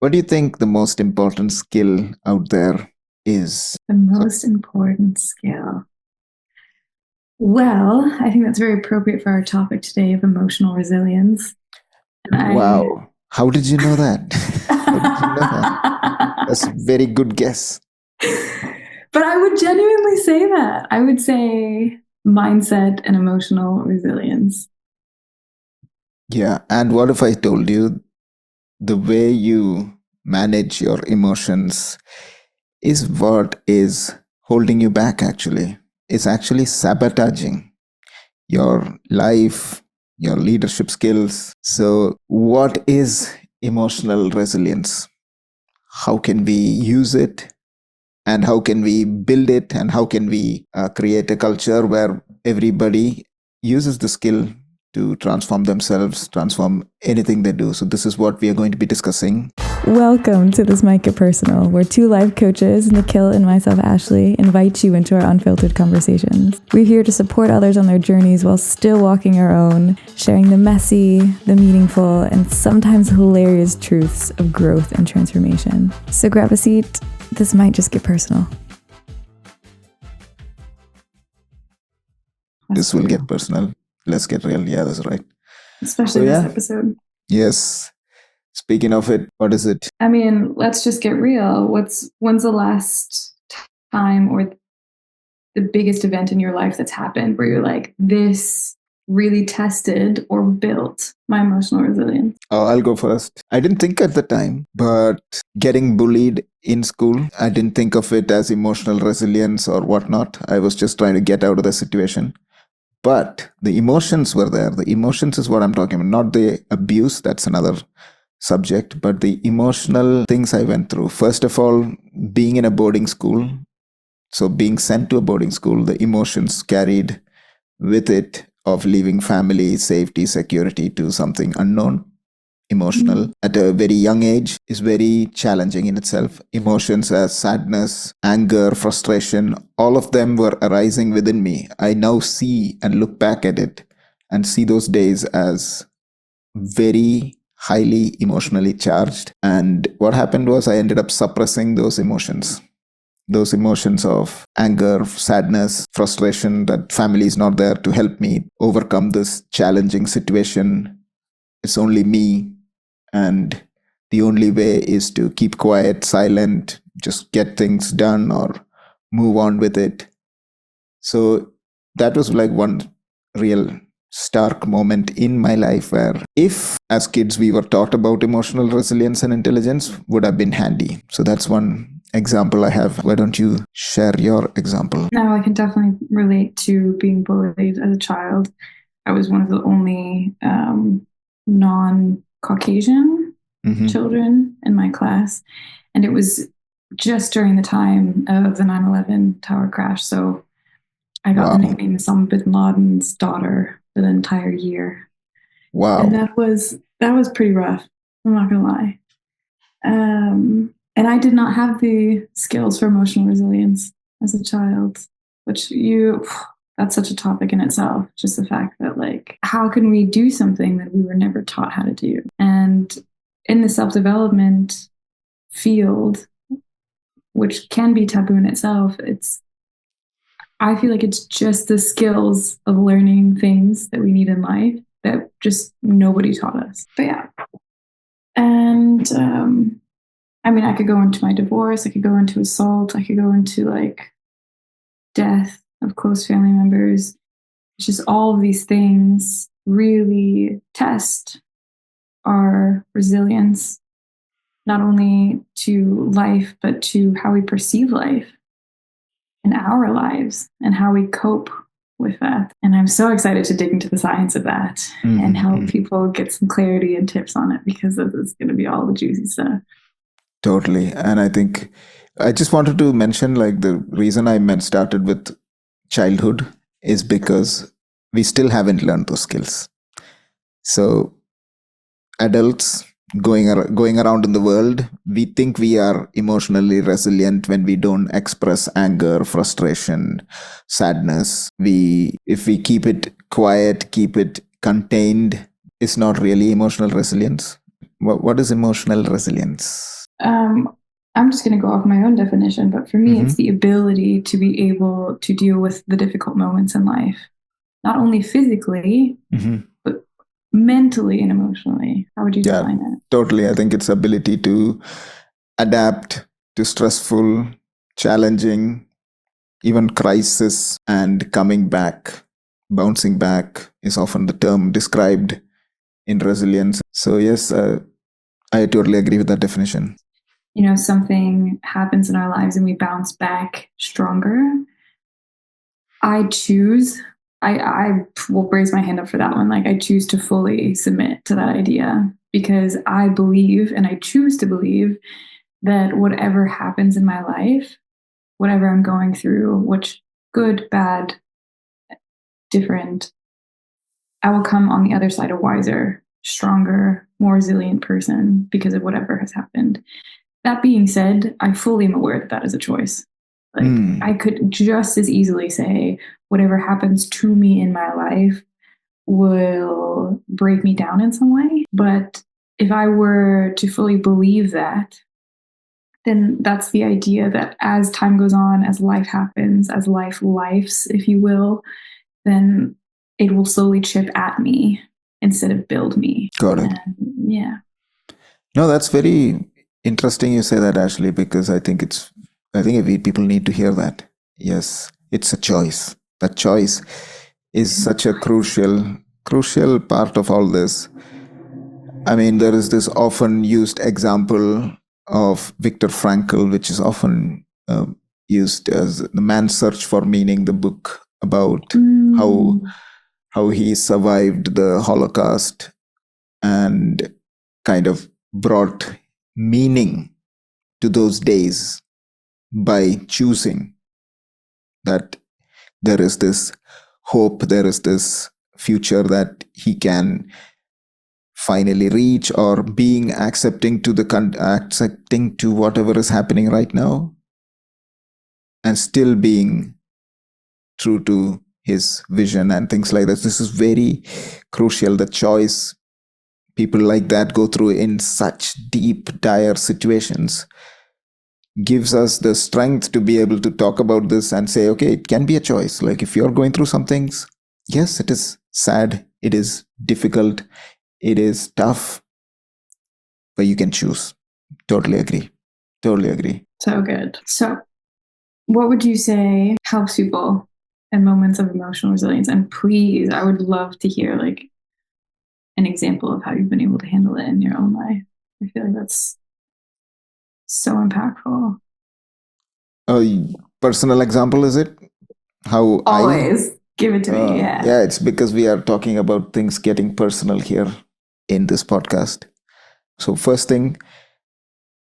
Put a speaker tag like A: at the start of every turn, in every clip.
A: What do you think the most important skill out there is?
B: The most important skill. Well, I think that's very appropriate for our topic today of emotional resilience. And
A: Wow. How did you know that? How did you know that? That's a very good guess.
B: But I would genuinely say that. I would say mindset and emotional resilience.
A: Yeah. And what if I told you the way you manage your emotions is what is holding you back, actually? It's actually sabotaging your life, your leadership skills. So, what is emotional resilience? How can we use it? And how can we build it? And how can we create a culture where everybody uses the skill to transform themselves, transform anything they do? So, this is what we are going to be discussing.
C: Welcome to This Might Get Personal, where two life coaches, Nikhil and myself, Ashley, invite you into our unfiltered conversations. We're here to support others on their journeys while still walking our own, sharing the messy, the meaningful, and sometimes hilarious truths of growth and transformation. So grab a seat. This might just get personal.
A: This will get personal. Let's get real. Yeah, that's right.
B: Especially this episode.
A: Yes. Speaking of it, what is it?
B: I mean, let's just get real. When's the last time or the biggest event in your life that's happened where you're like, this really tested or built my emotional resilience?
A: Oh, I'll go first. I didn't think at the time, but getting bullied in school, I didn't think of it as emotional resilience or whatnot. I was just trying to get out of the situation. But the emotions were there. The emotions is what I'm talking about, not the abuse. That's another subject, but the emotional things I went through. First of all, being in a boarding school. So being sent to a boarding school, the emotions carried with it of leaving family, safety, security to something unknown, emotional at a very young age is very challenging in itself. Emotions as sadness, anger, frustration, all of them were arising within me. I now see and look back at it and see those days as very highly emotionally charged. And what happened was I ended up suppressing those emotions of anger, sadness, frustration that family is not there to help me overcome this challenging situation. It's only me. And the only way is to keep quiet, silent, just get things done or move on with it. So that was like one real stark moment in my life where if as kids we were taught about emotional resilience and intelligence would have been handy. So that's one example I have. Why don't you share your example?
B: No, I can definitely relate to being bullied as a child. I was one of the only non-Caucasian children in my class. And it was just during the time of the 9/11 tower crash. So I got the nickname Osama bin Laden's daughter for the entire year.
A: Wow.
B: And that was pretty rough. I'm not going to lie. And I did not have the skills for emotional resilience as a child, which that's such a topic in itself. Just the fact that, like, how can we do something that we were never taught how to do? And in the self-development field, which can be taboo in itself, I feel like it's just the skills of learning things that we need in life that just nobody taught us. But yeah. And I mean, I could go into my divorce, I could go into assault, I could go into like death of close family members. It's just all of these things really test our resilience, not only to life, but to how we perceive life in our lives and how we cope with that. And I'm so excited to dig into the science of that and help people get some clarity and tips on it, because this is going to be all the juicy stuff.
A: Totally. And I think I just wanted to mention, like, the reason I started with childhood is because we still haven't learned those skills. So adults going around in the world, we think we are emotionally resilient when we don't express anger, frustration, sadness. If we keep it quiet, keep it contained, it's not really emotional resilience. What is emotional resilience?
B: I'm just going to go off my own definition, but for me, it's the ability to be able to deal with the difficult moments in life, not only physically, but mentally and emotionally. How would you define it?
A: Totally. I think it's ability to adapt to stressful, challenging, even crisis, and coming back, bouncing back is often the term described in resilience. So yes, I totally agree with that definition.
B: Something happens in our lives and we bounce back stronger. I will raise my hand up for that one. Like, I choose to fully submit to that idea because I believe, and I choose to believe, that whatever happens in my life, whatever I'm going through, which good, bad, different, I will come on the other side a wiser, stronger, more resilient person because of whatever has happened. That being said, I fully am aware that that is a choice. Like, I could just as easily say whatever happens to me in my life will break me down in some way. But if I were to fully believe that, then that's the idea that as time goes on, as life happens, as life lifes, if you will, then it will slowly chip at me instead of build me.
A: Got it.
B: Yeah.
A: No, that's very interesting you say that, Ashley, because I think people need to hear that. Yes, it's a choice. That choice is such a crucial part of all this. I mean, there is this often used example of Viktor Frankl, which is often used as The Man's Search for Meaning, the book about how he survived the Holocaust and kind of brought meaning to those days by choosing that there is this hope, there is this future that he can finally reach, or being accepting to whatever is happening right now, and still being true to his vision and things like that. This is very crucial. The choice people like that go through in such deep, dire situations gives us the strength to be able to talk about this and say, okay, it can be a choice. Like, if you're going through some things, yes, it is sad, it is difficult, it is tough, but you can choose. Totally agree.
B: So good. So what would you say helps people in moments of emotional resilience? And please, I would love to hear like an example of how you've been able to handle it in your own life. I feel like that's so impactful.
A: Personal example, is it? How
B: always give it to me.
A: Yeah, it's because we are talking about things getting personal here in this podcast. So first thing,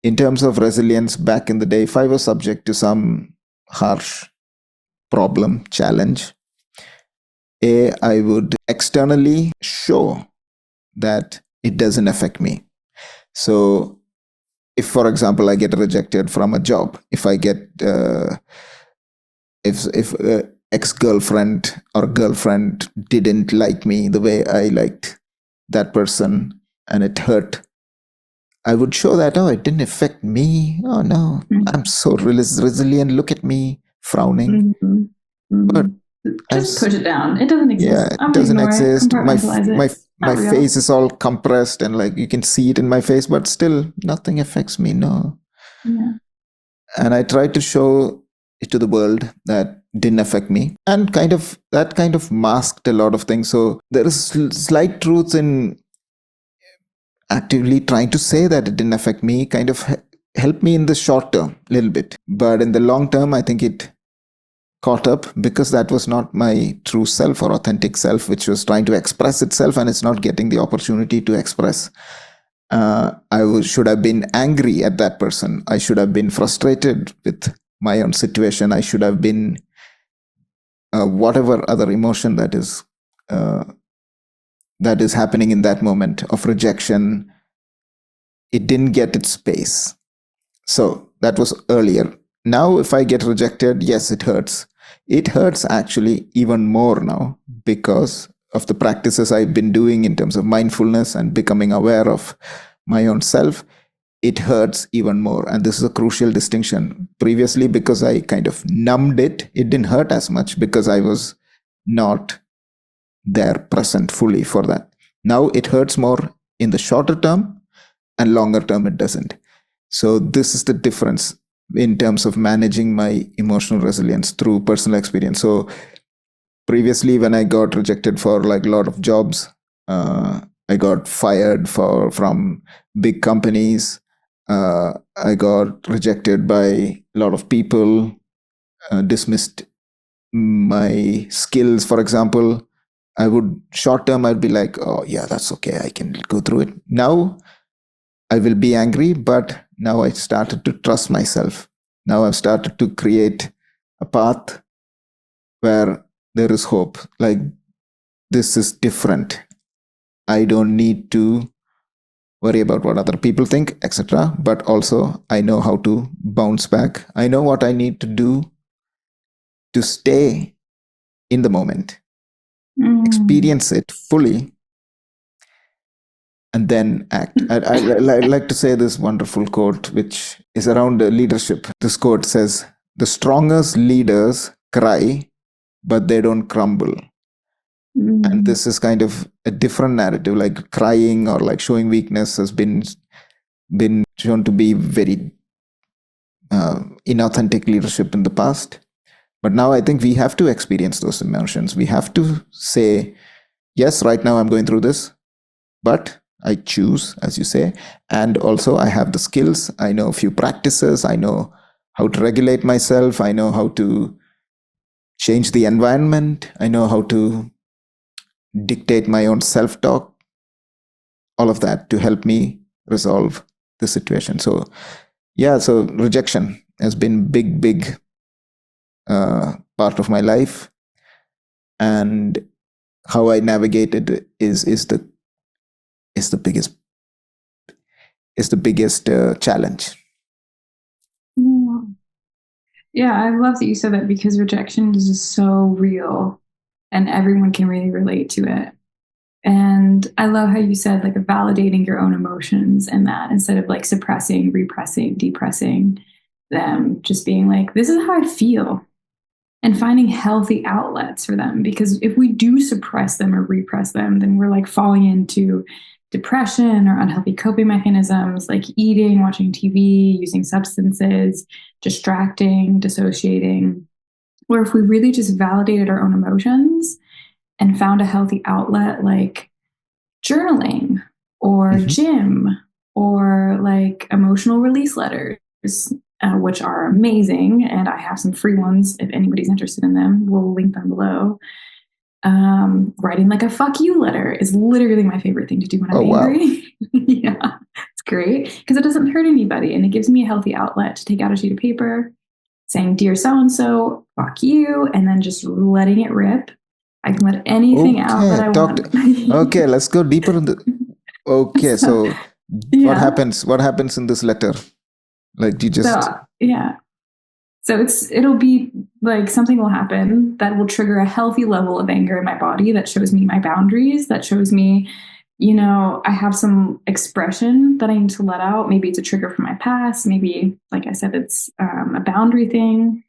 A: in terms of resilience, back in the day, if I was subject to some harsh problem, challenge, I would externally show that it doesn't affect me. So if, for example, I get rejected from a job, if I get if ex-girlfriend or girlfriend didn't like me the way I liked that person and it hurt, I would show that, oh, it didn't affect me. Oh no, I'm so resilient. Look at me frowning. But
B: just push it down. It doesn't exist.
A: Yeah, it doesn't exist. My face is all compressed and like you can see it in my face, but still nothing affects me. No.
B: Yeah.
A: And I tried to show it to the world that didn't affect me, and that kind of masked a lot of things. So there is slight truth in actively trying to say that it didn't affect me, kind of helped me in the short term a little bit, but in the long term I think it caught up, because that was not my true self or authentic self, which was trying to express itself and it's not getting the opportunity to express. Should have been angry at that person. I should have been frustrated with my own situation. I should have been whatever other emotion that is happening in that moment of rejection. It didn't get its space. So that was earlier. Now, if I get rejected, yes, it hurts. It hurts actually even more now because of the practices I've been doing in terms of mindfulness and becoming aware of my own self, it hurts even more. And this is a crucial distinction. Previously, because I kind of numbed it, it didn't hurt as much because I was not there present fully for that. Now it hurts more in the shorter term, and longer term it doesn't. So this is the difference in terms of managing my emotional resilience through personal experience. So previously, when I got rejected for like a lot of jobs, I got fired from big companies. I got rejected by a lot of people, dismissed my skills, for example. I would short term, I'd be like, oh yeah, that's okay, I can go through it. Now I will be angry, but now I started to trust myself. Now I've started to create a path where there is hope. Like, this is different. I don't need to worry about what other people think, etc. But also, I know how to bounce back. I know what I need to do to stay in the moment, experience it fully, and then act. I like to say this wonderful quote, which is around leadership. This quote says, "The strongest leaders cry, but they don't crumble." And this is kind of a different narrative. Like crying or like showing weakness has been shown to be very inauthentic leadership in the past. But now I think we have to experience those emotions. We have to say, yes, right now I'm going through this, but I choose, as you say. And also, I have the skills. I know a few practices. I know how to regulate myself. I know how to change the environment. I know how to dictate my own self talk, all of that to help me resolve the situation. So, yeah, so rejection has been big part of my life, and how I navigated it is the biggest challenge.
B: Yeah, I love that you said that, because rejection is just so real and everyone can really relate to it. And I love how you said like validating your own emotions and that, instead of like suppressing, repressing, depressing them, just being like, this is how I feel, and finding healthy outlets for them. Because if we do suppress them or repress them, then we're like falling into depression or unhealthy coping mechanisms like eating, watching TV, using substances, distracting, dissociating. Or if we really just validated our own emotions and found a healthy outlet like journaling or gym or like emotional release letters, which are amazing. And I have some free ones if anybody's interested in them. We'll link them below. Writing like a fuck you letter is literally my favorite thing to do when I'm angry. Wow. Yeah, it's great because it doesn't hurt anybody and it gives me a healthy outlet to take out a sheet of paper saying, "Dear so-and-so, fuck you," and then just letting it rip. I can let anything out that I want.
A: Okay, let's go deeper in the... Okay, so yeah. What happens in this letter? Like you just...
B: So it'll be like something will happen that will trigger a healthy level of anger in my body that shows me my boundaries, that shows me, I have some expression that I need to let out. Maybe it's a trigger from my past. Maybe, like I said, it's a boundary thing.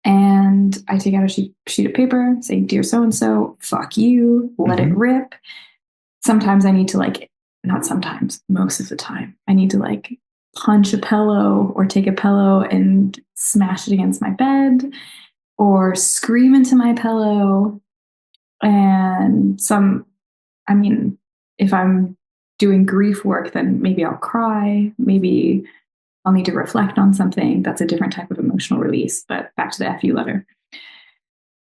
B: And I take out a sheet of paper, say, "Dear so-and-so, fuck you," let it rip. Sometimes I need to not sometimes, most of the time, I need to punch a pillow or take a pillow and smash it against my bed or scream into my pillow. And if I'm doing grief work, then maybe I'll cry. Maybe I'll need to reflect on something. That's a different type of emotional release, but back to the FU letter.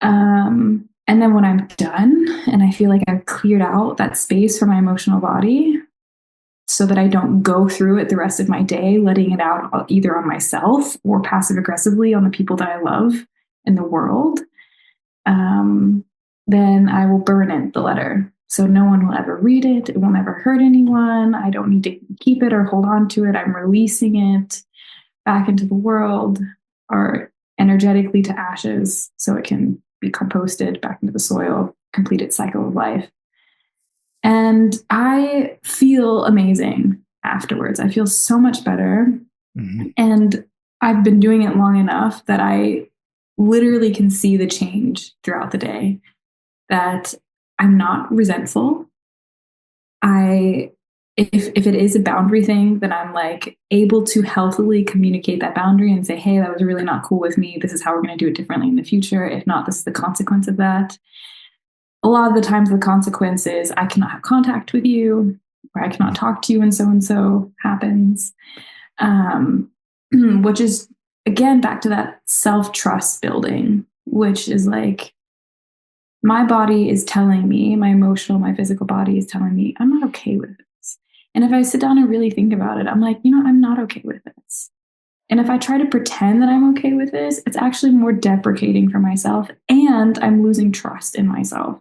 B: And then when I'm done and I feel like I've cleared out that space for my emotional body so that I don't go through it the rest of my day, letting it out either on myself or passive aggressively on the people that I love in the world, then I will burn it, the letter. So no one will ever read it. It will never hurt anyone. I don't need to keep it or hold on to it. I'm releasing it back into the world or energetically to ashes so it can be composted back into the soil, complete its cycle of life. And I feel amazing afterwards. I feel so much better.
A: Mm-hmm.
B: And I've been doing it long enough that I literally can see the change throughout the day, that I'm not resentful. If it is a boundary thing, then I'm like able to healthily communicate that boundary and say, hey, that was really not cool with me. This is how we're going to do it differently in the future. If not, this is the consequence of that. A lot of the times the consequence is I cannot have contact with you, or I cannot talk to you when so-and-so happens. Which is, again, back to that self-trust building, which is like, my body is telling me, my emotional, my physical body is telling me, I'm not okay with this. And if I sit down and really think about it, I'm like, I'm not okay with this. And if I try to pretend that I'm okay with this, it's actually more deprecating for myself, and I'm losing trust in myself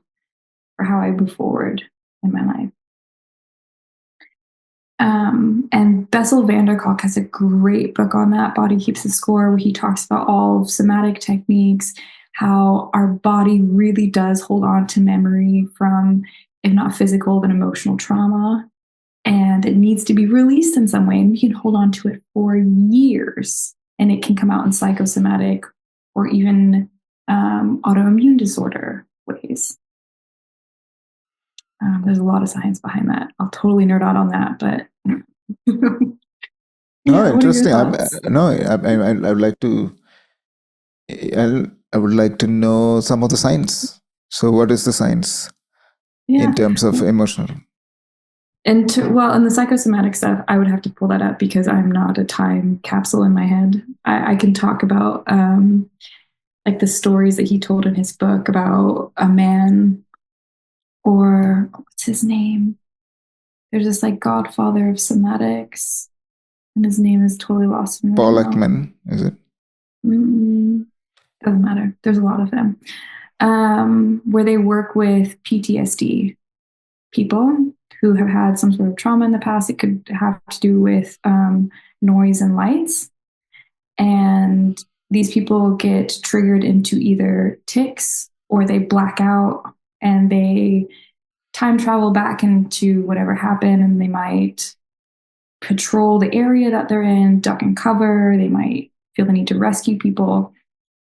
B: for how I move forward in my life. And Bessel van der Kolk has a great book on that, Body Keeps the Score, where he talks about all somatic techniques, how our body really does hold on to memory from, if not physical, then emotional trauma. And it needs to be released in some way. And we can hold on to it for years. And it can come out in psychosomatic or even autoimmune disorder ways. There's a lot of science behind that. I'll totally nerd out on that, but
A: no, interesting. I would like to. I would like to know some of the science. So, what is the science in terms of emotional?
B: And in the psychosomatic stuff, I would have to pull that up because I'm not a time capsule in my head. I can talk about like the stories that he told in his book about a man, or what's his name? There's this like godfather of somatics, and his name is totally lost in me.
A: Paul Ekman, is it?
B: Doesn't matter. There's a lot of them where they work with PTSD people who have had some sort of trauma in the past. It could have to do with noise and lights. And these people get triggered into either tics, or they black out and they time travel back into whatever happened, and they might patrol the area that they're in, duck and cover. They might feel the need to rescue people.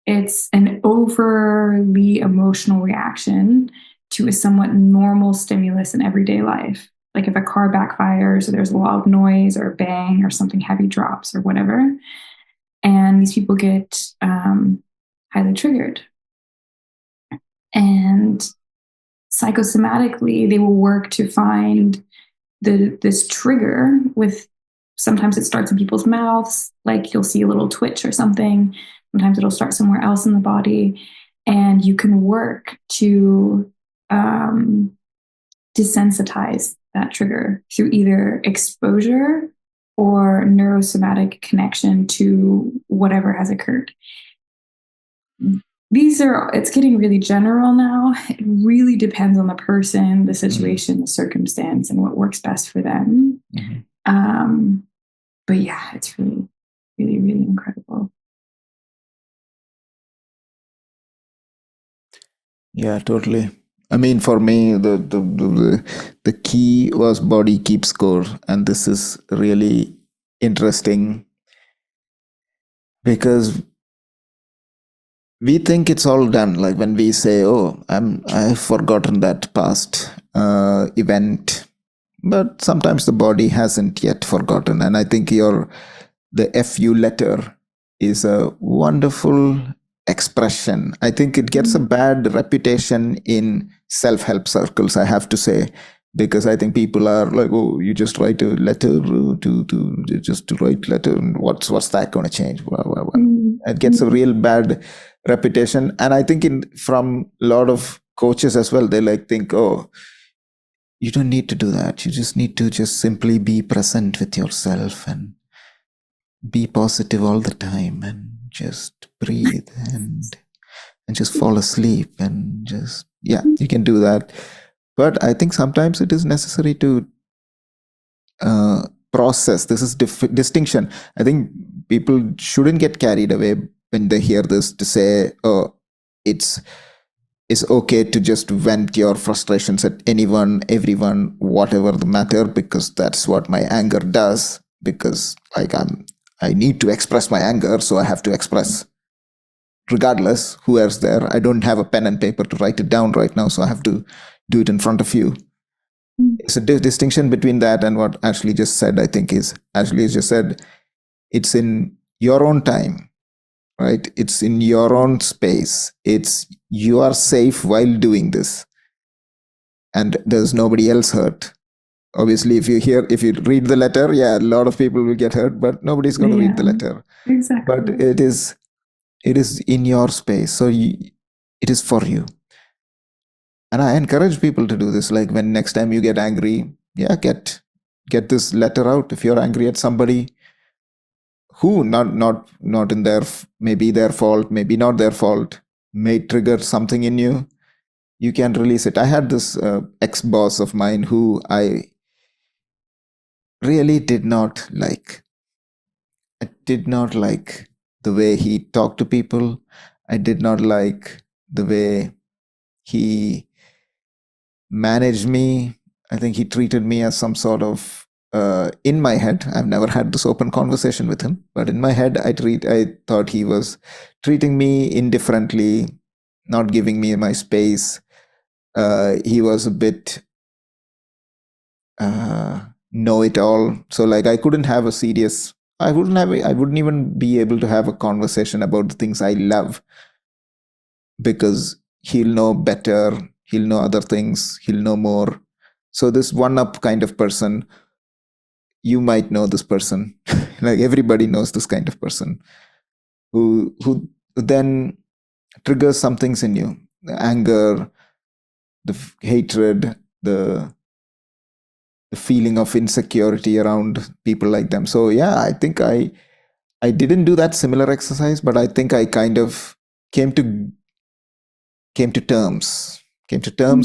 B: It's an overly emotional reaction to a somewhat normal stimulus in everyday life. Like if a car backfires, or there's a loud noise or a bang or something heavy drops or whatever. And these people get highly triggered. And psychosomatically, they will work to find this trigger with, sometimes it starts in people's mouths, like you'll see a little twitch or something. Sometimes it'll start somewhere else in the body. And you can work to desensitize that trigger through either exposure or neurosomatic connection to whatever has occurred. It's getting really general now. It really depends on the person, the situation, the circumstance, and what works best for them. But yeah, it's really, really, really incredible.
A: Yeah, totally. I mean, for me, the key was body keeps score, and this is really interesting because we think it's all done. Like when we say, "Oh, I've forgotten that past event," but sometimes the body hasn't yet forgotten. And I think the FU letter is a wonderful expression. I think it gets a bad reputation in self-help circles, I have to say, because I think people are like, "Oh, you just write a letter to write letter, and what's that going to change?" Blah, blah, blah. It gets a real bad reputation, and I think from a lot of coaches as well, they think, "Oh, you don't need to do that. You just need to just simply be present with yourself and be positive all the time and just breathe and just fall asleep and just," yeah, you can do that. But I think sometimes it is necessary to process. This is distinction. I think people shouldn't get carried away when they hear this to say, "Oh, it's it's okay to just vent your frustrations at anyone, everyone, whatever the matter, because that's what my anger does. Because like I need to express my anger, so I have to express regardless who else there. I don't have a pen and paper to write it down right now, so I have to do it in front of you. It's a distinction between that and what Ashley just said. I think is Ashley just said it's in your own time, right? It's in your own space. It's you are safe while doing this, and there's nobody else hurt. Obviously, if you read the letter, yeah, a lot of people will get hurt, but nobody's going to read the letter.
B: Exactly.
A: But it is in your space, so it is for you. And I encourage people to do this. Like when next time you get angry, yeah, get this letter out. If you're angry at somebody who not in their maybe their fault, maybe not their fault, may trigger something in you, you can release it. I had this ex-boss of mine who I really did not like. I did not like the way he talked to people. I did not like the way he managed me. I think he treated me as some sort of in my head. I've never had this open conversation with him, but in my head, I thought he was treating me indifferently, not giving me my space. He was a bit know-it-all. So like I couldn't have a serious. I wouldn't even be able to have a conversation about the things I love, because he'll know better, he'll know other things, he'll know more. So this one-up kind of person, you might know this person. Like everybody knows this kind of person who then triggers some things in you: the anger, the hatred, the feeling of insecurity around people like them. So yeah, I think I didn't do that similar exercise, but I think I kind of came to terms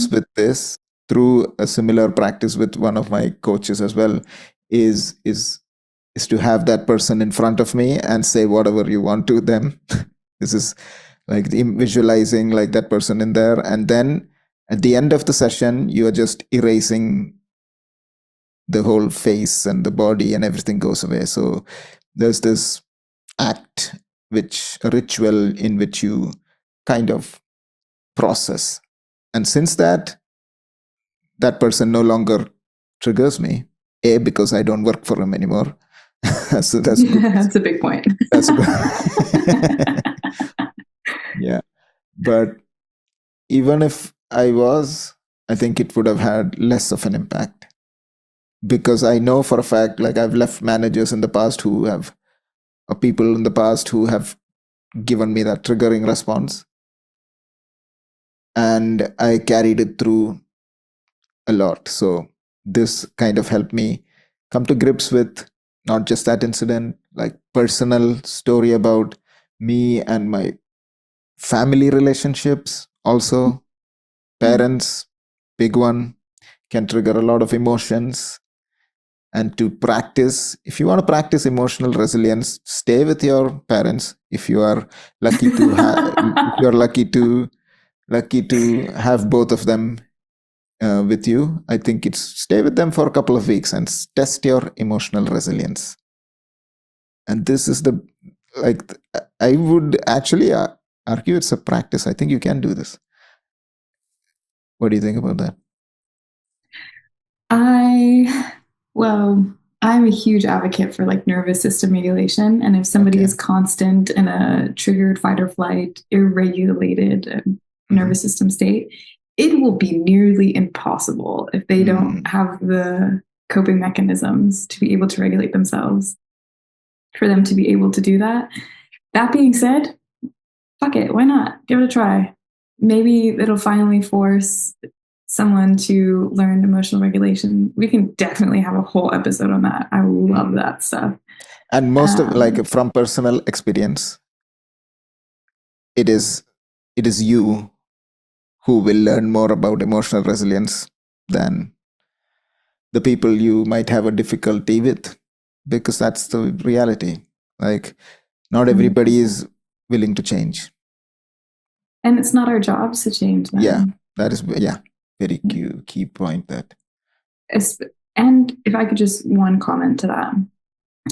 A: with this through a similar practice with one of my coaches as well. Is to have that person in front of me and say whatever you want to them. This is like visualizing like that person in there, and then at the end of the session you are just erasing the whole face and the body, and everything goes away. So there's this act, a ritual in which you kind of process. And since that person no longer triggers me, because I don't work for him anymore. So that's good.
B: That's a big point.
A: That's good. Yeah. But even if I think it would have had less of an impact, because I know for a fact, like I've left managers in the past or people in the past who have given me that triggering response, and I carried it through a lot. So this kind of helped me come to grips with not just that incident, like personal story about me and my family relationships. Also, parents, big one, can trigger a lot of emotions. And to practice, if you want to practice emotional resilience, stay with your parents. If you are lucky to have both of them with you, I think it's stay with them for a couple of weeks and test your emotional resilience. And this is I would actually argue it's a practice. I think you can do this. What do you think about that?
B: I'm a huge advocate for like nervous system regulation. And if somebody is constant in a triggered fight or flight, irregulated nervous system state, it will be nearly impossible if they don't have the coping mechanisms to be able to regulate themselves, for them to be able to do that. That being said, fuck it, why not? Give it a try. Maybe it'll finally force someone to learn emotional regulation. We can definitely have a whole episode on that. I love that stuff.
A: And most of from personal experience, it is you who will learn more about emotional resilience than the people you might have a difficulty with, because that's the reality. Like not everybody is willing to change.
B: And it's not our jobs to change them.
A: Yeah, that is very key point. That.
B: And if I could just one comment to that,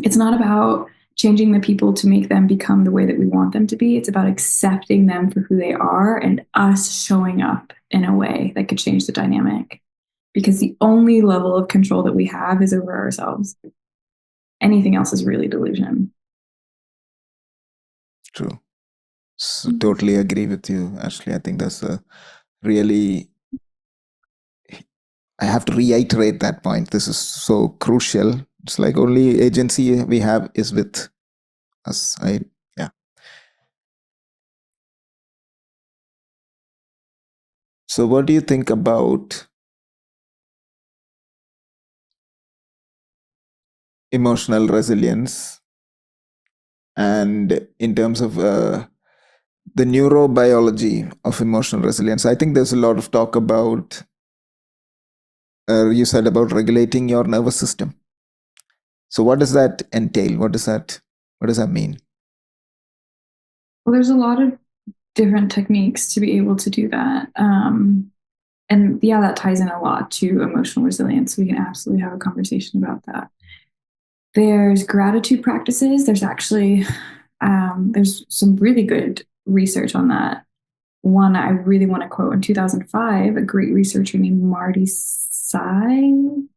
B: it's not about changing the people to make them become the way that we want them to be. It's about accepting them for who they are and us showing up in a way that could change the dynamic. Because the only level of control that we have is over ourselves. Anything else is really delusion.
A: True. So, totally agree with you, Ashley. I think that's a really, I have to reiterate that point. This is so crucial. It's like only agency we have is with us. Yeah. So what do you think about emotional resilience, and in terms of the neurobiology of emotional resilience? I think there's a lot of talk about, you said about regulating your nervous system. So what does that entail? What does that mean?
B: Well, there's a lot of different techniques to be able to do that. And yeah, that ties in a lot to emotional resilience. We can absolutely have a conversation about that. There's gratitude practices. There's actually, there's some really good research on that. One I really want to quote, in 2005, a great researcher named Marty Simon,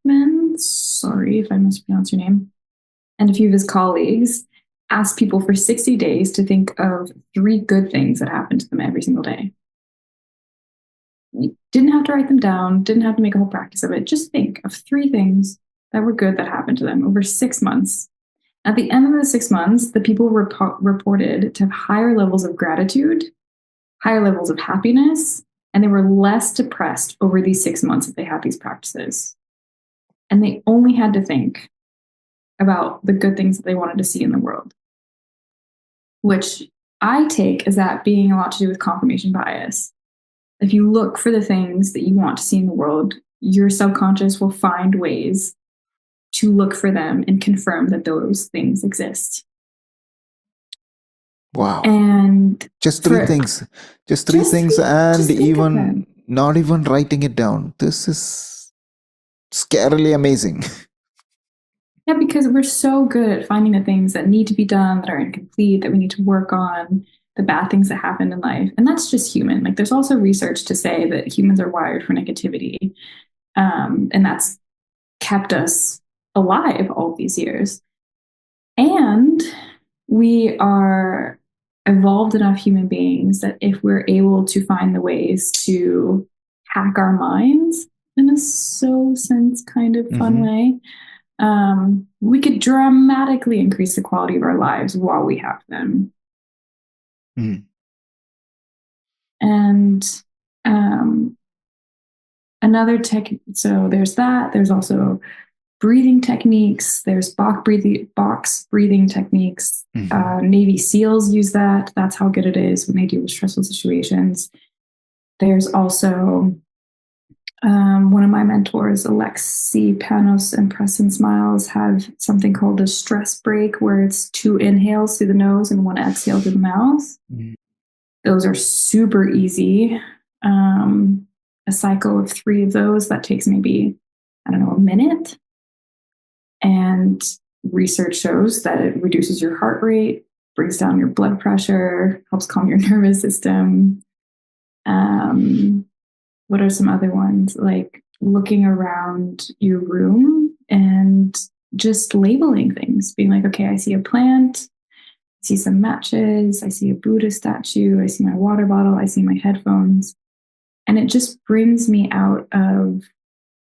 B: sorry if I mispronounced your name, and a few of his colleagues asked people for 60 days to think of 3 good things that happened to them every single day. You didn't have to write them down, didn't have to make a whole practice of it. Just think of 3 things that were good that happened to them over 6 months. At the end of the 6 months, the people reported to have higher levels of gratitude, higher levels of happiness, and they were less depressed over these 6 months if they had these practices. And they only had to think about the good things that they wanted to see in the world, which I take as that being a lot to do with confirmation bias. If you look for the things that you want to see in the world, your subconscious will find ways to look for them and confirm that those things exist.
A: Wow.
B: And
A: just 3 things. Just 3 things, and even not even writing it down. This is scarily amazing.
B: Yeah, because we're so good at finding the things that need to be done, that are incomplete, that we need to work on, the bad things that happen in life. And that's just human. Like, there's also research to say that humans are wired for negativity. And that's kept us alive all these years. And we are evolved enough human beings that if we're able to find the ways to hack our minds in a sense kind of fun way, we could dramatically increase the quality of our lives while we have them. And another so there's that. There's also breathing techniques. There's box breathing techniques. Navy SEALs use that. That's how good it is when they deal with stressful situations. There's also one of my mentors, Alexi Panos and Preston Smiles, have something called a stress break, where it's 2 inhales through the nose and 1 exhale through the mouth. Those are super easy. A cycle of 3 of those, that takes maybe, a minute. And research shows that it reduces your heart rate, brings down your blood pressure, helps calm your nervous system. What are some other ones? Like looking around your room and just labeling things, being like, okay, I see a plant, I see some matches, I see a Buddha statue, I see my water bottle, I see my headphones. And it just brings me out of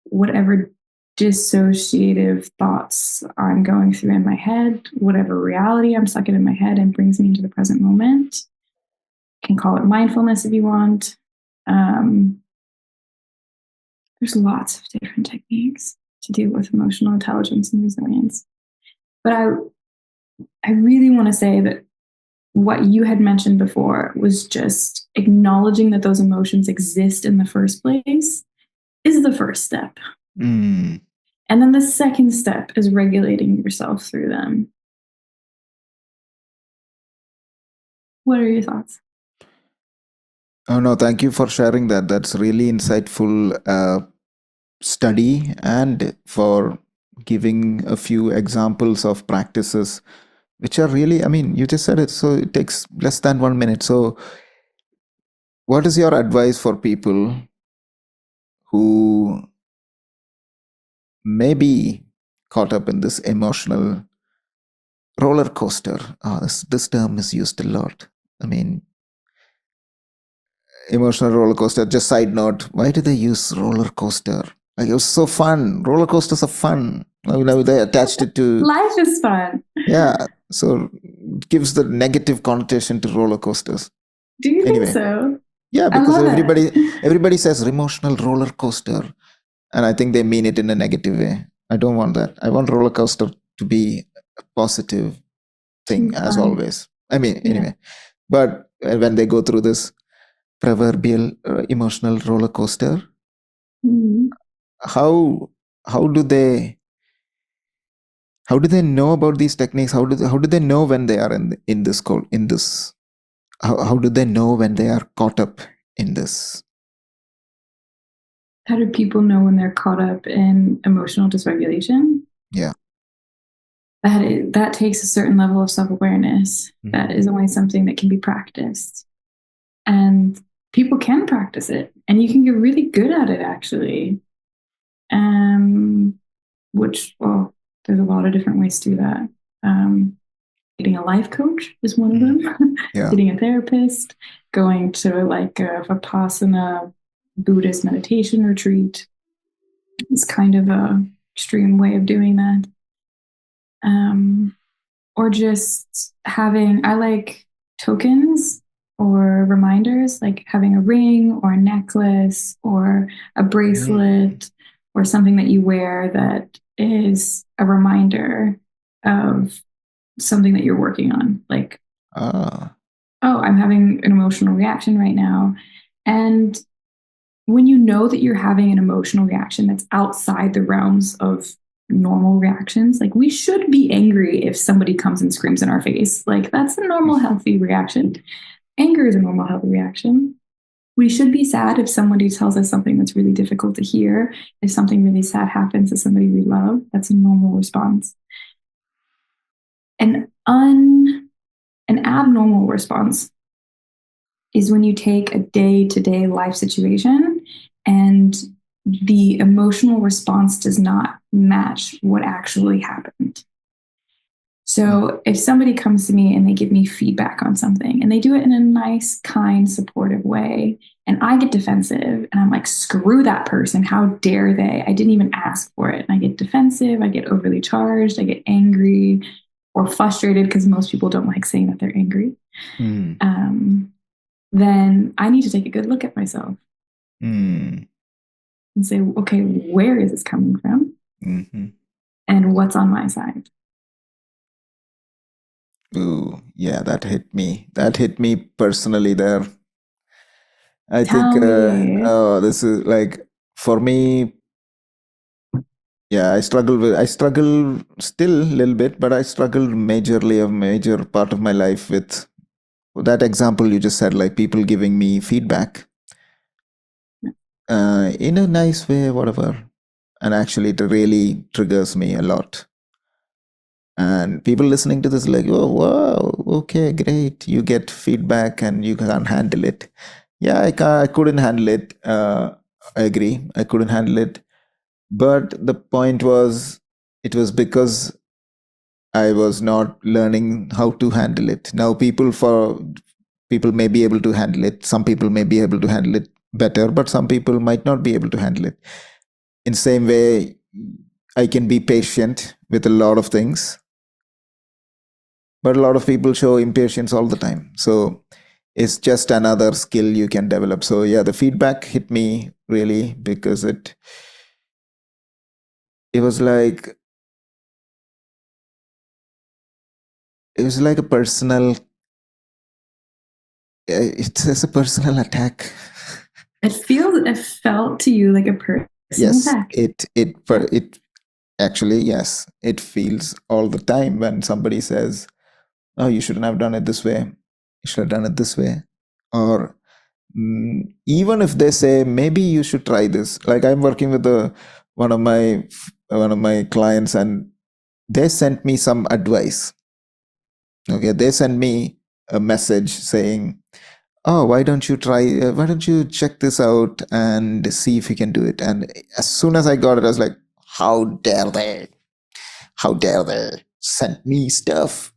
B: whatever dissociative thoughts I'm going through in my head, whatever reality I'm stuck in my head, and brings me into the present moment. You can call it mindfulness if you want. There's lots of different techniques to deal with emotional intelligence and resilience. But I really want to say that what you had mentioned before was just acknowledging that those emotions exist in the first place is the first step. And then the second step is regulating yourself through them. What are your thoughts?
A: Oh no, thank you for sharing that. That's really insightful study, and for giving a few examples of practices which are really, I mean, you just said it, so it takes less than 1 minute. So what is your advice for people who may be caught up in this emotional roller coaster? Oh, this term is used a lot. I mean, emotional roller coaster. Just side note, why do they use roller coaster? Like, it was so fun. Roller coasters are fun. I mean, they attached it to,
B: Life is fun.
A: yeah. So it gives the negative connotation to roller coasters.
B: Do you
A: Anyway,
B: think so?
A: yeah,
B: I
A: because
B: love
A: everybody says emotional roller coaster, and I think they mean it in a negative way. I don't want that. I want roller coaster to be a positive thing, as
B: Fun.
A: always. I mean,
B: Yeah.
A: anyway, but when they go through this proverbial emotional roller coaster,
B: Mhm.
A: how how do they know about these techniques? How do they know when they are in this call in this? How do they know when they are caught up in this?
B: How do people know when they're caught up in emotional dysregulation?
A: Yeah.
B: That takes a certain level of self-awareness.
A: Mhm.
B: That is only something that can be practiced. And people can practice it, and you can get really good at it, actually. Which, well, there's a lot of different ways to do that. Getting a life coach is one of them.
A: Yeah.
B: Getting a therapist, going to like a Vipassana Buddhist meditation retreat is kind of a extreme way of doing that. Or just having, I like tokens or reminders, like having a ring or a necklace or a bracelet or something that you wear that is a reminder of something that you're working on. Like,
A: Ah.
B: oh, I'm having an emotional reaction right now. And when you know that you're having an emotional reaction that's outside the realms of normal reactions, like we should be angry if somebody comes and screams in our face. Like that's a normal, healthy reaction. Anger is a normal, healthy reaction. We should be sad if somebody tells us something that's really difficult to hear. If something really sad happens to somebody we love, that's a normal response. An abnormal response is when you take a day-to-day life situation and the emotional response does not match what actually happened. So if somebody comes to me and they give me feedback on something and they do it in a nice, kind, supportive way, and I get defensive and I'm like, screw that person, how dare they? I didn't even ask for it. And I get defensive, I get overly charged, I get angry or frustrated because most people don't like saying that they're angry. Then I need to take a good look at myself and say, okay, where is this coming from? And what's on my side?
A: Ooh, yeah, that hit me. That hit me personally there. I
B: Tell
A: think,
B: me.
A: oh, this is like, for me, yeah, I struggle still a little bit, but I struggled majorly, a major part of my life with that example you just said, like people giving me feedback in a nice way, whatever. And actually, it really triggers me a lot. And people listening to this, like, oh, wow, okay, great. You get feedback and you can't handle it. Yeah, I couldn't handle it. I agree. I couldn't handle it. But the point was, it was because I was not learning how to handle it. Now, people may be able to handle it. Some people may be able to handle it better, but some people might not be able to handle it. In the same way, I can be patient with a lot of things, but a lot of people show impatience all the time. So it's just another skill you can develop. So yeah, the feedback hit me really because it was like a personal, it's a personal attack.
B: It felt to you like a personal
A: Yes,
B: attack.
A: it actually, yes, it feels all the time when somebody says, oh, you shouldn't have done it this way, you should have done it this way, or even if they say maybe you should try this, like I'm working with one of my clients, and they sent me some advice. Okay, they sent me a message saying, "Oh, why don't you check this out and see if you can do it?" And as soon as I got it, I was like, "How dare they? How dare they send me stuff?"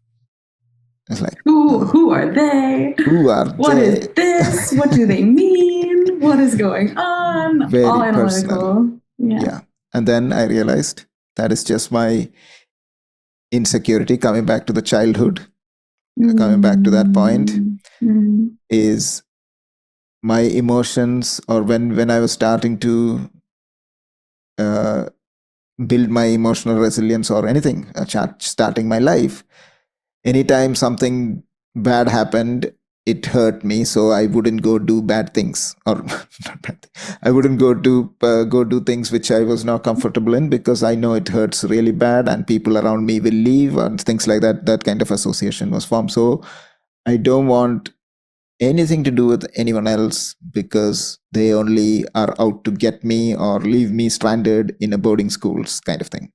A: It's like,
B: Who are they?
A: who are
B: What
A: they?
B: is this? What do they mean? What is going on?
A: Very
B: All
A: personal.
B: analytical.
A: Yeah. And then I realized that is just my insecurity coming back to the childhood, coming back to that point, is my emotions, or when I was starting to build my emotional resilience or anything, starting my life, anytime something bad happened, it hurt me, so I wouldn't go do bad things, or not bad I wouldn't go do things which I was not comfortable in, because I know it hurts really bad and people around me will leave and things like that. That kind of association was formed. So I don't want anything to do with anyone else, because they only are out to get me or leave me stranded in a boarding schools kind of thing.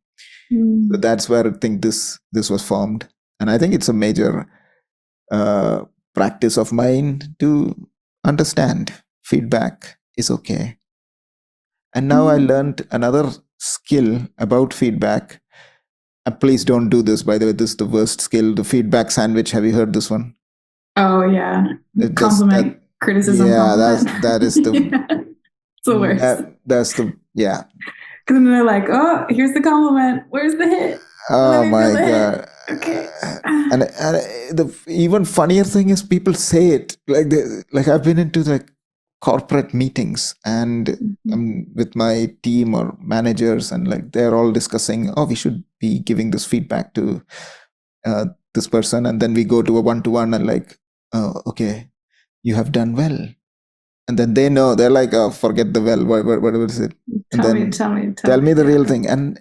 A: So that's where I think this was formed. And I think it's a major practice of mine to understand feedback is okay. And now I learned another skill about feedback. Please don't do this, by the way. This is the worst skill, the feedback sandwich. Have you heard this one?
B: Oh yeah, compliment, criticism,
A: yeah,
B: compliment.
A: that is the
B: It's the worst.
A: That's the yeah.
B: Because then they're like, "Oh, here's the compliment. Where's the hit?
A: Oh my god!"
B: Okay.
A: And the even funnier thing is, people say it like I've been into like corporate meetings, and I'm with my team or managers, and like they're all discussing, "Oh, we should be giving this feedback to this person," and then we go to a one-to-one, and like, "Oh, okay, you have done well." And then they know, they're like, "Oh, forget the well, whatever is it?" And tell me the real thing. And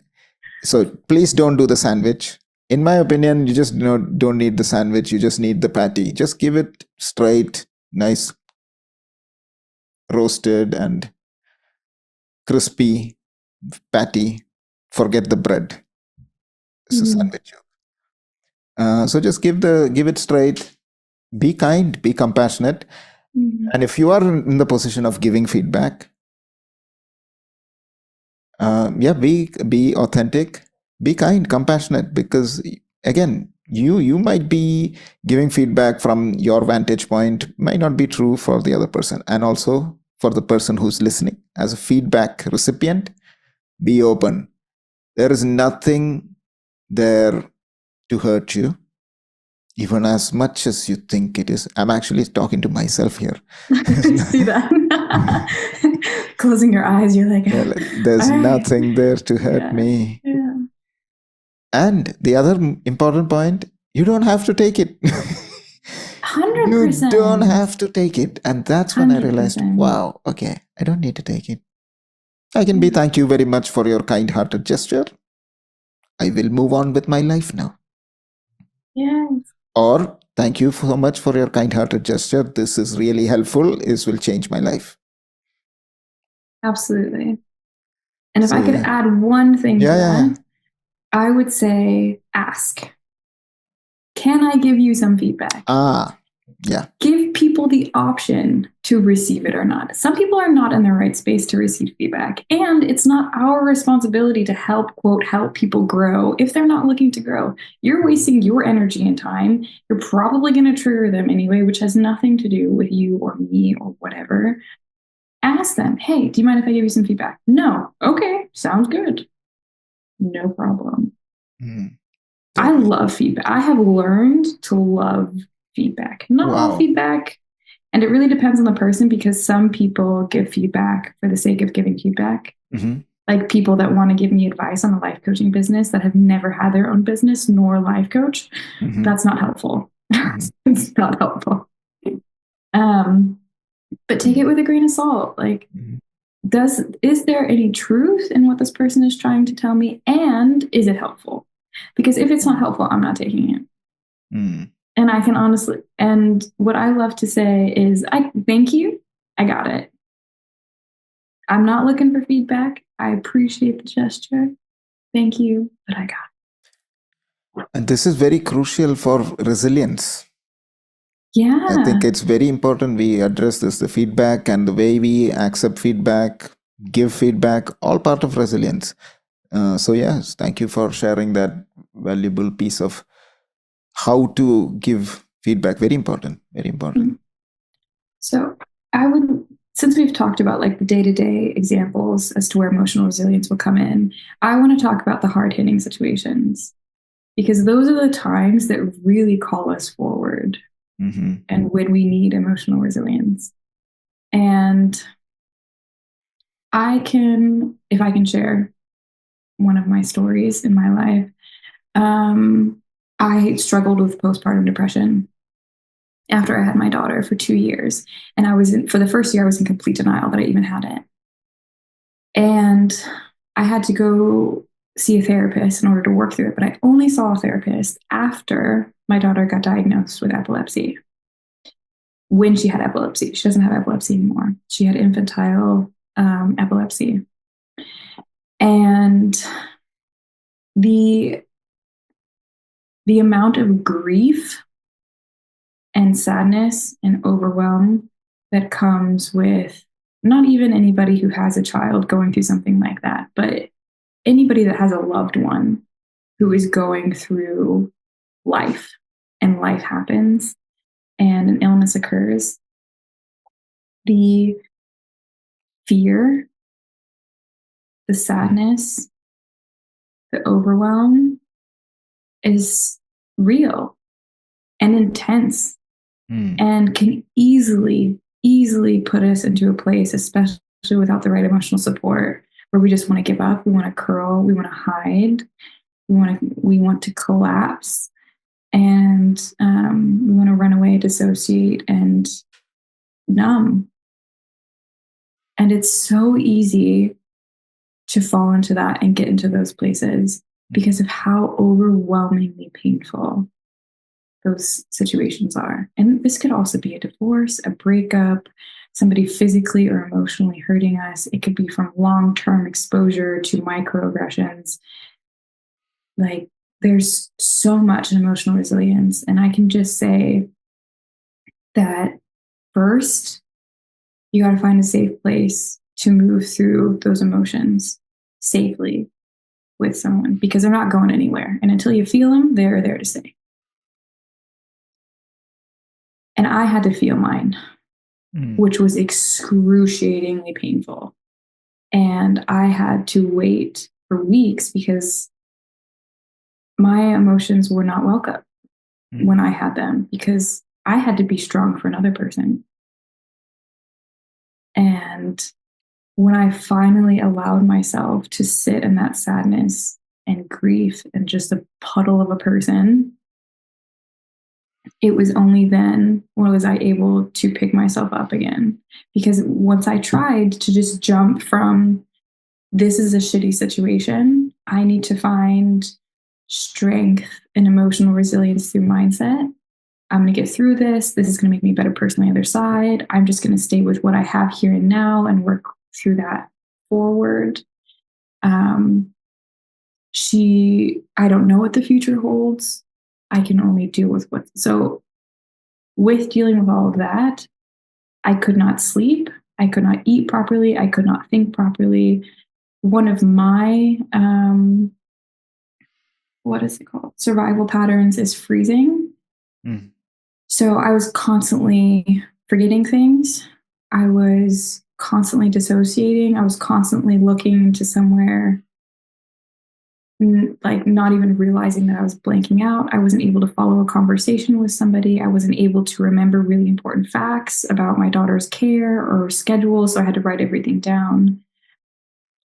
A: so please don't do the sandwich. In my opinion, you just don't need the sandwich. You just need the patty. Just give it straight, nice, roasted and crispy patty. Forget the bread. It's a sandwich. So just give it straight. Be kind. Be compassionate. And if you are in the position of giving feedback, be authentic. Be kind, compassionate, because again, you might be giving feedback from your vantage point, might not be true for the other person. And also for the person who's listening, as a feedback recipient, be open. There is nothing there to hurt you, even as much as you think it is. I'm actually talking to myself here.
B: See that? Closing your eyes, you're like,
A: there's nothing there to hurt me.
B: Yeah.
A: And the other important point, you don't have to take it.
B: 100%.
A: You don't have to take it. And that's when 100%. I realized, wow, okay, I don't need to take it. I can be, thank you very much for your kind-hearted gesture. I will move on with my life now.
B: Yes.
A: Or, thank you so much for your kind-hearted gesture. This is really helpful. This will change my life.
B: Absolutely. And if I could add one thing to that, I would say ask. Can I give you some feedback?
A: Yeah.
B: Give people the option to receive it or not. Some people are not in the right space to receive feedback. And it's not our responsibility to quote, help people grow if they're not looking to grow. You're wasting your energy and time. You're probably going to trigger them anyway, which has nothing to do with you or me or whatever. Ask them, hey, do you mind if I give you some feedback? No. Okay, sounds good. No problem. I love feedback. I have learned to love feedback. Not all feedback. And it really depends on the person, because some people give feedback for the sake of giving feedback. Like people that want to give me advice on the life coaching business that have never had their own business nor life coach. That's not helpful. It's not helpful. But take it with a grain of salt. Like, is there any truth in what this person is trying to tell me? And is it helpful? Because if it's not helpful, I'm not taking it. And I can honestly, and what I love to say is, I thank you. I got it. I'm not looking for feedback. I appreciate the gesture. Thank you, but I got it.
A: And this is very crucial for resilience.
B: Yeah.
A: I think it's very important we address this, the feedback and the way we accept feedback, give feedback, all part of resilience. So yes, thank you for sharing that valuable piece of how to give feedback. Very important, very important.
B: So I would, since we've talked about like the day-to-day examples as to where emotional resilience will come in, I want to talk about the hard-hitting situations, because those are the times that really call us forward and when we need emotional resilience. And if I can share one of my stories in my life, I struggled with postpartum depression after I had my daughter for 2 years. And for the first year, I was in complete denial that I even had it. And I had to go see a therapist in order to work through it. But I only saw a therapist after my daughter got diagnosed with epilepsy. When she had epilepsy, she doesn't have epilepsy anymore. She had infantile epilepsy. And the amount of grief and sadness and overwhelm that comes with not even anybody who has a child going through something like that, but anybody that has a loved one who is going through life, and life happens and an illness occurs. The fear, the sadness, the overwhelm is real and intense and can easily put us into a place, especially without the right emotional support, where we just want to give up, we want to curl, we want to hide, we want to collapse, and we want to run away, dissociate, and numb. And it's so easy to fall into that and get into those places because of how overwhelmingly painful those situations are. And this could also be a divorce, a breakup, somebody physically or emotionally hurting us. It could be from long-term exposure to microaggressions. Like, there's so much in emotional resilience. And I can just say that first, you got to find a safe place to move through those emotions safely with someone, because they're not going anywhere. And until you feel them, they're there to stay. And I had to feel mine, which was excruciatingly painful. And I had to wait for weeks because my emotions were not welcome when I had them, because I had to be strong for another person. And when I finally allowed myself to sit in that sadness and grief and just a puddle of a person, it was only then was I able to pick myself up again. Because once I tried to just jump from, this is a shitty situation, I need to find strength and emotional resilience through mindset. I'm going to get through this. This is going to make me a better person on the other side. I'm just going to stay with what I have here and now and work through that forward. I don't know what the future holds. I can only deal with so with dealing with all of that, I could not sleep. I could not eat properly. I could not think properly. One of my, what is it called? Survival patterns is freezing. So I was constantly forgetting things. I was constantly dissociating. I was constantly looking to somewhere, like not even realizing that I was blanking out. I wasn't able to follow a conversation with somebody. I wasn't able to remember really important facts about my daughter's care or schedule. So I had to write everything down.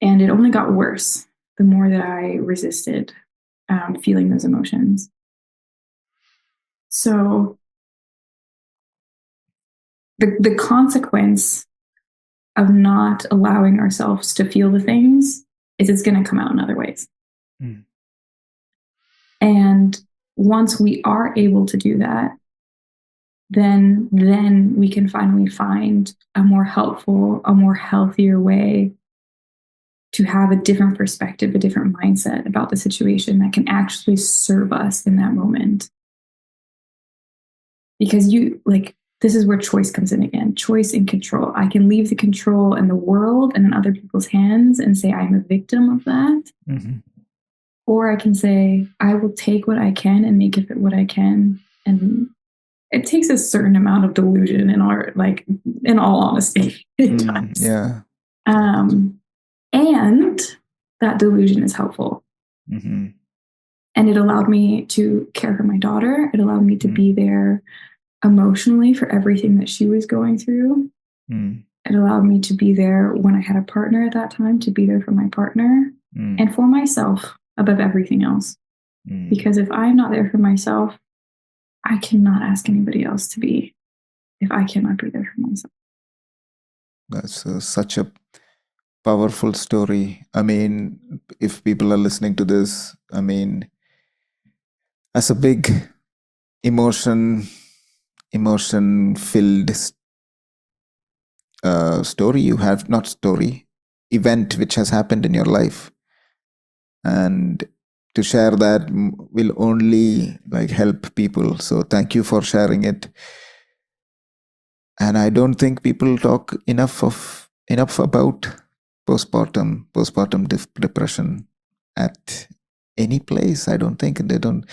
B: And it only got worse the more that I resisted feeling those emotions. So the consequence of not allowing ourselves to feel the things is it's going to come out in other ways. And once we are able to do that, then we can finally find a more helpful, a more healthier way to have a different perspective, a different mindset about the situation that can actually serve us in that moment. Because this is where choice comes in again, choice and control. I can leave the control in the world and in other people's hands and say I'm a victim of that.
A: Mm-hmm.
B: Or I can say, I will take what I can and make of it what I can. And it takes a certain amount of delusion in our, in all honesty, it does.
A: Yeah.
B: And that delusion is helpful.
A: Mm-hmm.
B: And it allowed me to care for my daughter. It allowed me to be there emotionally for everything that she was going through. It allowed me to be there when I had a partner at that time, to be there for my partner and for myself above everything else. Because if I'm not there for myself, I cannot ask anybody else to be, if I cannot be there for myself.
A: That's such a powerful story. I mean, if people are listening to this, I mean, as a big emotion filled story you have, not story, event which has happened in your life, and to share that will only help people. So thank you for sharing it. And I don't think people talk enough about postpartum depression at any place. I don't think they don't.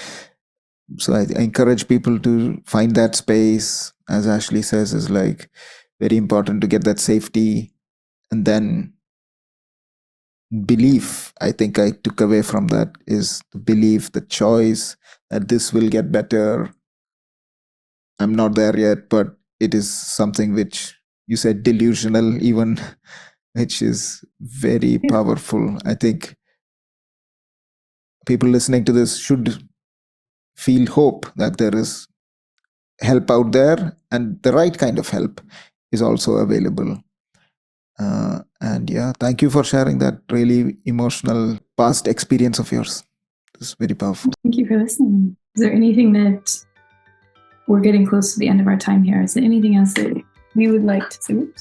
A: So I encourage people to find that space, as Ashley says, is very important to get that safety. And then belief, I think I took away from that, is the belief, the choice that this will get better. I'm not there yet, but it is something which you said delusional even, which is very powerful. I think people listening to this should feel hope that there is help out there, and the right kind of help is also available. And yeah, thank you for sharing that really emotional past experience of yours. It's very powerful.
B: Thank you for listening. Is there anything that, we're getting close to the end of our time here, is there anything else that you would like to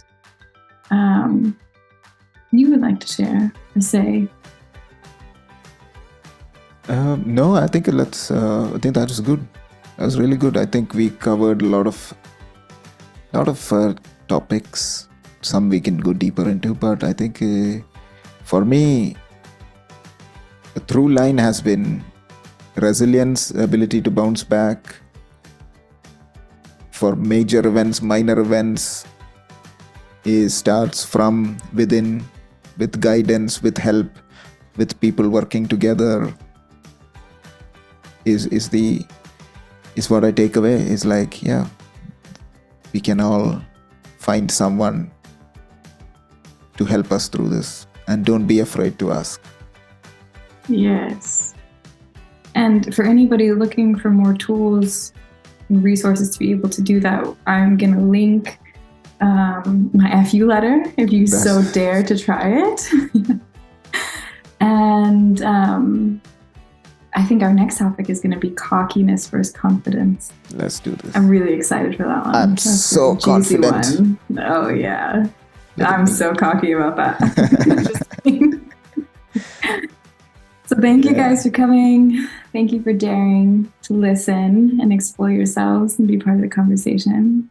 B: share or say?
A: No, I think I think that was good. That was really good. I think we covered a lot of topics. Some we can go deeper into, but I think for me, the through line has been resilience, ability to bounce back for major events, minor events. It starts from within, with guidance, with help, with people working together. Is what I take away. Is we can all find someone to help us through this, and don't be afraid to ask.
B: Yes. And for anybody looking for more tools and resources to be able to do that, I'm going to link my FU letter if you so dare to try it. And I think our next topic is going to be cockiness versus confidence.
A: Let's do this.
B: I'm really excited for that one.
A: I'm so confident.
B: One. Oh, yeah. I'm so cocky about that. So thank you guys for coming. Thank you for daring to listen and explore yourselves and be part of the conversation.